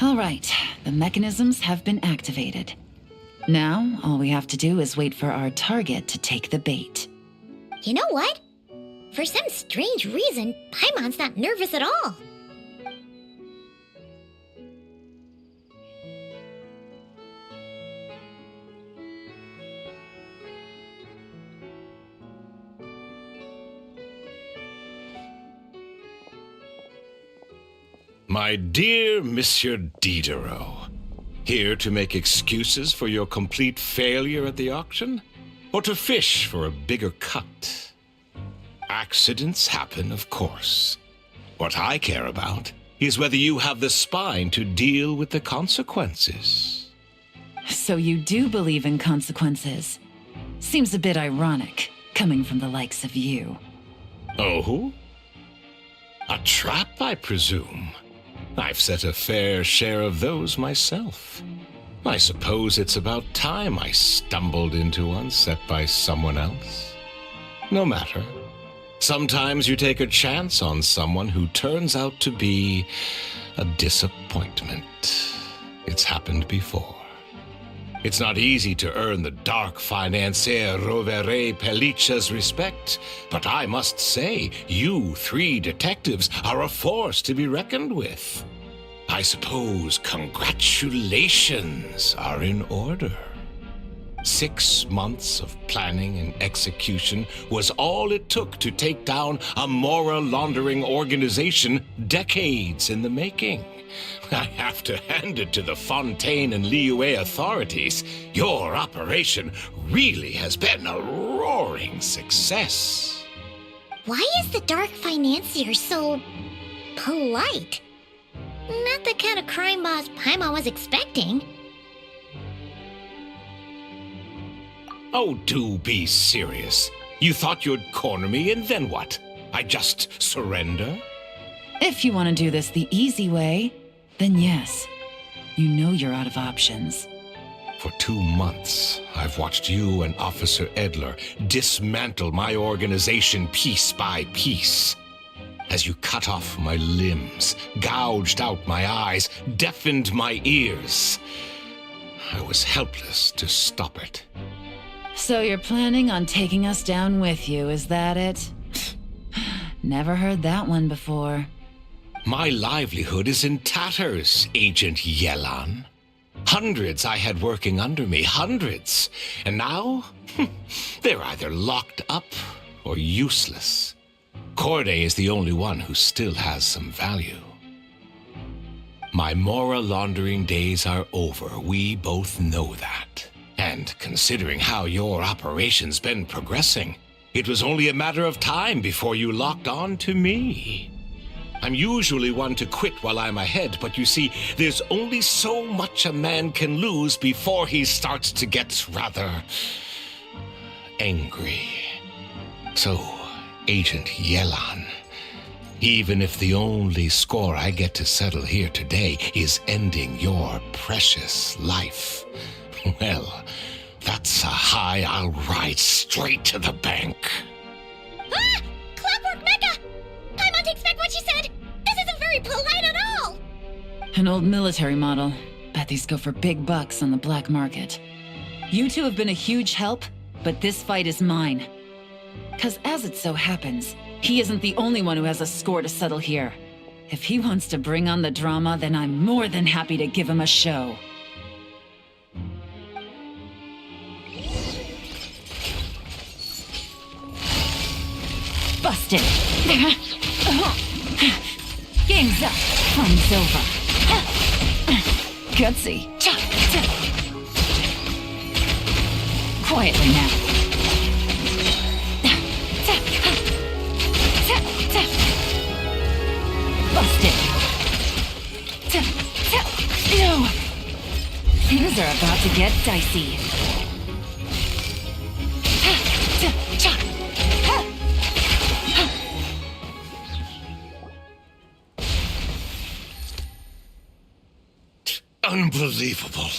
All right, the mechanisms have been activated. Now, all we have to do is wait for our target to take the bait. You know what? For some strange reason, Paimon's not nervous at all. My dear Monsieur Diderot, here to make excuses for your complete failure at the auction? Or to fish for a bigger cut? Accidents happen, of course. What I care about is whether you have the spine to deal with the consequences. So you do believe in consequences. Seems a bit ironic, coming from the likes of you. Oh? A trap, I presume. I've set a fair share of those myself. I suppose it's about time I stumbled into one set by someone else. No matter. Sometimes you take a chance on someone who turns out to be a disappointment. It's happened before. It's not easy to earn the dark financier Rovere Pelliccia's respect, but I must say, you 3 detectives are a force to be reckoned with. I suppose congratulations are in order. 6 months of planning and execution was all it took to take down a Mora laundering organization decades in the making. I have to hand it to the Fontaine and Liyue authorities. Your operation really has been a roaring success. Why is the Dark Financier so polite? Not the kind of crime boss Paimon was expecting. Oh, do be serious. You thought you'd corner me, and then what? I just surrender? If you want to do this the easy way, then yes. You know you're out of options. For 2 months, I've watched you and Officer Edler dismantle my organization piece by piece. As you cut off my limbs, gouged out my eyes, deafened my ears. I was helpless to stop it. So you're planning on taking us down with you, is that it? Never heard that one before. My livelihood is in tatters, Agent Yelan. Hundreds I had working under me, hundreds. And now, they're either locked up or useless. Corday is the only one who still has some value. My Mora laundering days are over. We both know that. And considering how your operation's been progressing, it was only a matter of time before you locked on to me. I'm usually one to quit while I'm ahead, but you see, there's only so much a man can lose before he starts to get rather angry. So, Agent Yelan, even if the only score I get to settle here today is ending your precious life, well, that's a high I'll ride straight to the bank. Ah! Clockwork Mecha! Paimon takes back what she said! This isn't very polite at all! An old military model. Bet these go for big bucks on the black market. You two have been a huge help, but this fight is mine. 'Cause as it so happens, he isn't the only one who has a score to settle here. If he wants to bring on the drama, then I'm more than happy to give him a show. Busted! Game's up. Fun's over. Gutsy. Quietly now. Busted. No. Things are about to get dicey. Unbelievable.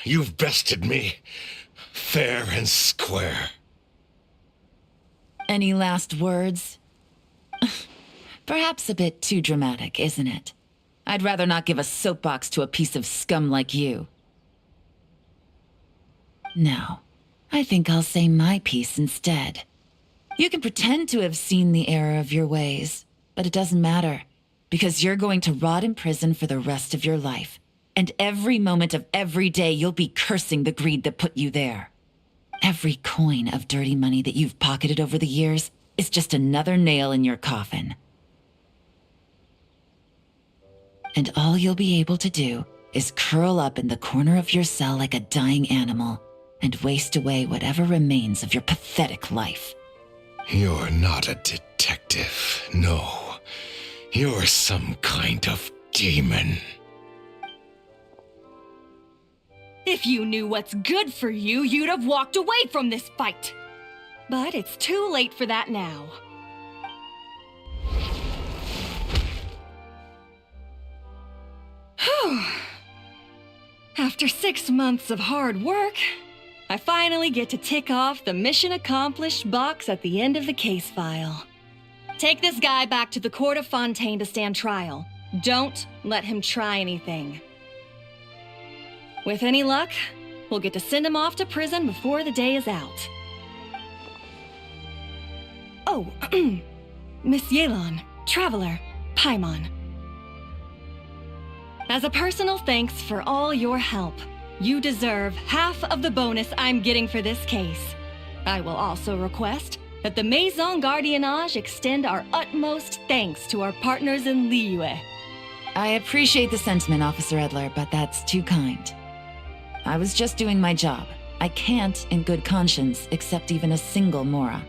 You've bested me, fair and square. Any last words? Perhaps a bit too dramatic, isn't it? I'd rather not give a soapbox to a piece of scum like you. No, I think I'll say my piece instead. You can pretend to have seen the error of your ways, but it doesn't matter, because you're going to rot in prison for the rest of your life. And every moment of every day, you'll be cursing the greed that put you there. Every coin of dirty money that you've pocketed over the years is just another nail in your coffin. And all you'll be able to do is curl up in the corner of your cell like a dying animal and waste away whatever remains of your pathetic life. You're not a detective, no. You're some kind of demon. If you knew what's good for you, you'd have walked away from this fight. But it's too late for that now. Whew. After 6 months of hard work, I finally get to tick off the mission accomplished box at the end of the case file. Take this guy back to the court of Fontaine to stand trial. Don't let him try anything. With any luck, we'll get to send him off to prison before the day is out. Oh, Miss Yelan, Traveler, Paimon. As a personal thanks for all your help, you deserve half of the bonus I'm getting for this case. I will also request that the Maison Gardiennage extend our utmost thanks to our partners in Liyue. I appreciate the sentiment, Officer Edler, but that's too kind. I was just doing my job. I can't, in good conscience, accept even a single Mora.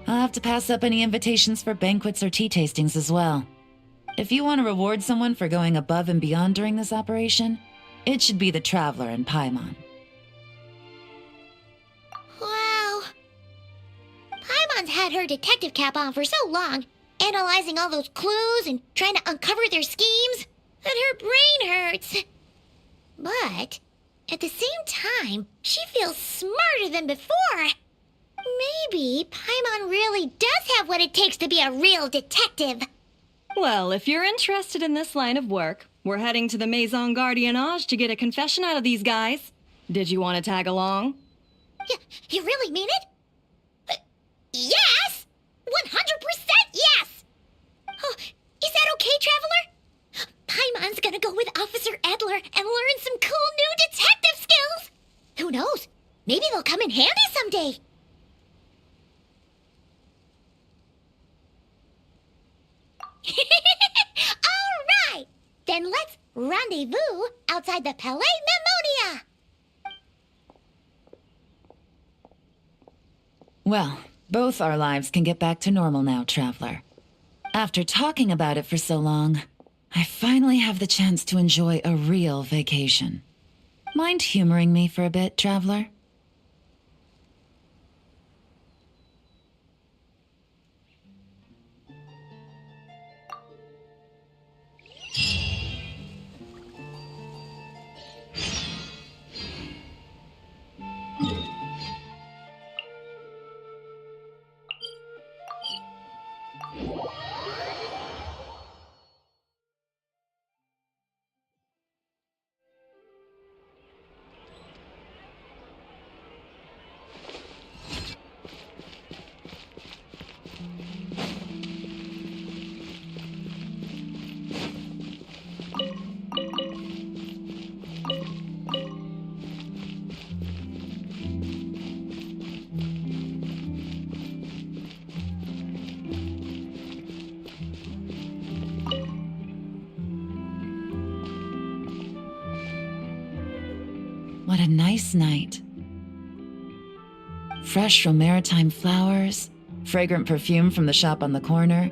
I'll have to pass up any invitations for banquets or tea tastings as well. If you want to reward someone for going above and beyond during this operation, it should be the Traveler and Paimon. Wow. Paimon's had her detective cap on for so long, analyzing all those clues and trying to uncover their schemes, that her brain hurts. But at the same time, she feels smarter than before. Maybe Paimon really does have what it takes to be a real detective. Well, if you're interested in this line of work, we're heading to the Maison Gardiennage to get a confession out of these guys. Did you want to tag along? You really mean it? Yes! 100% yes! Oh, is that okay, Traveler? Paimon's gonna go with Officer Edler and learn some cool new detective skills! Who knows? Maybe they'll come in handy someday. All right! Then let's rendezvous outside the Palais Memonia! Well, both our lives can get back to normal now, Traveler. After talking about it for so long, I finally have the chance to enjoy a real vacation. Mind humoring me for a bit, Traveler? What a nice night. Fresh from maritime flowers, fragrant perfume from the shop on the corner,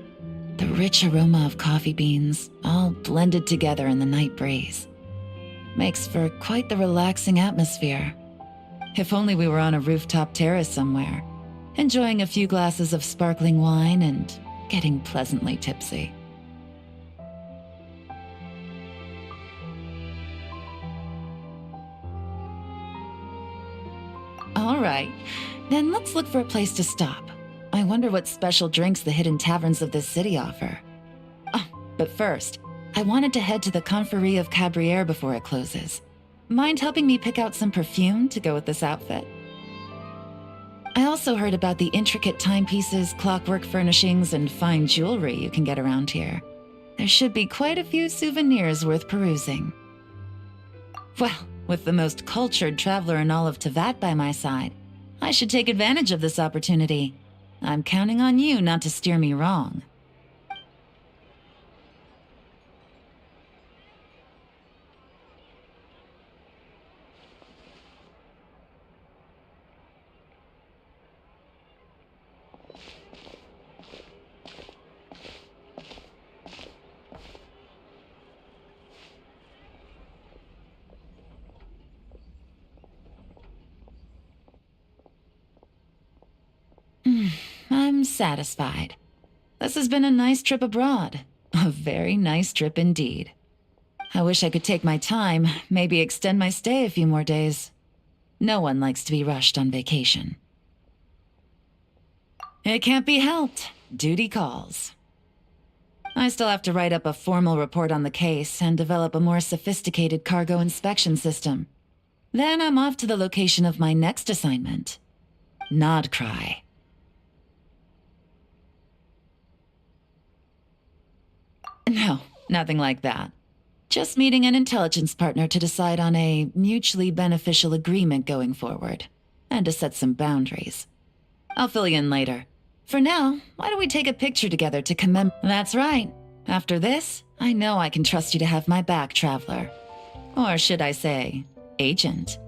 the rich aroma of coffee beans, all blended together in the night breeze. Makes for quite the relaxing atmosphere. If only we were on a rooftop terrace somewhere, enjoying a few glasses of sparkling wine and getting pleasantly tipsy. All right, then let's look for a place to stop. I wonder what special drinks the hidden taverns of this city offer. Oh, but first, I wanted to head to the Confrérie of Cabriere before it closes. Mind helping me pick out some perfume to go with this outfit? I also heard about the intricate timepieces, clockwork furnishings, and fine jewelry you can get around here. There should be quite a few souvenirs worth perusing. Well, with the most cultured traveler in all of Tevat by my side, I should take advantage of this opportunity. I'm counting on you not to steer me wrong. I'm satisfied. This has been a nice trip abroad. A very nice trip indeed. I wish I could take my time, maybe extend my stay a few more days. No one likes to be rushed on vacation. It can't be helped. Duty calls. I still have to write up a formal report on the case and develop a more sophisticated cargo inspection system. Then I'm off to the location of my next assignment. Nod Cry. No, nothing like that. Just meeting an intelligence partner to decide on a mutually beneficial agreement going forward, and to set some boundaries. I'll fill you in later. For now, why don't we take a picture together to commemorate? That's right. After this, I know I can trust you to have my back, Traveler. Or should I say, Agent.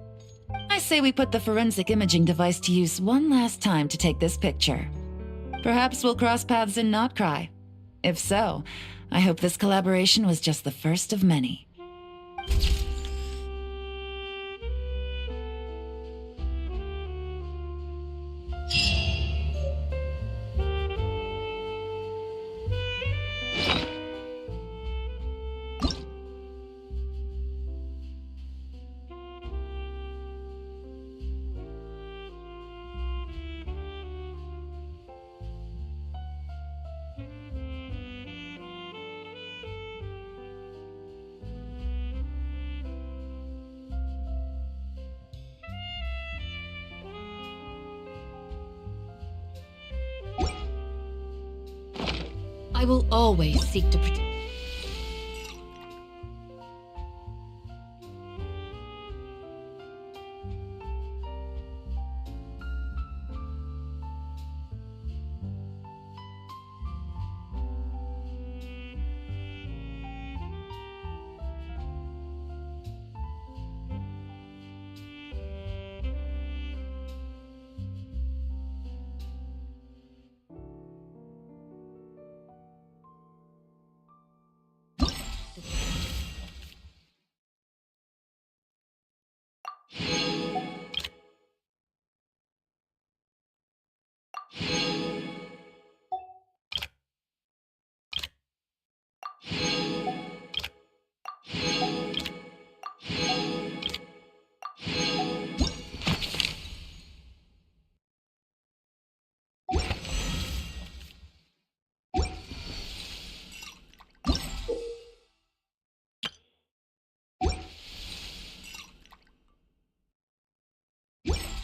I say we put the forensic imaging device to use one last time to take this picture. Perhaps we'll cross paths in Not Cry. If so, I hope this collaboration was just the first of many. I will always seek to protect.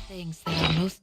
Things that are most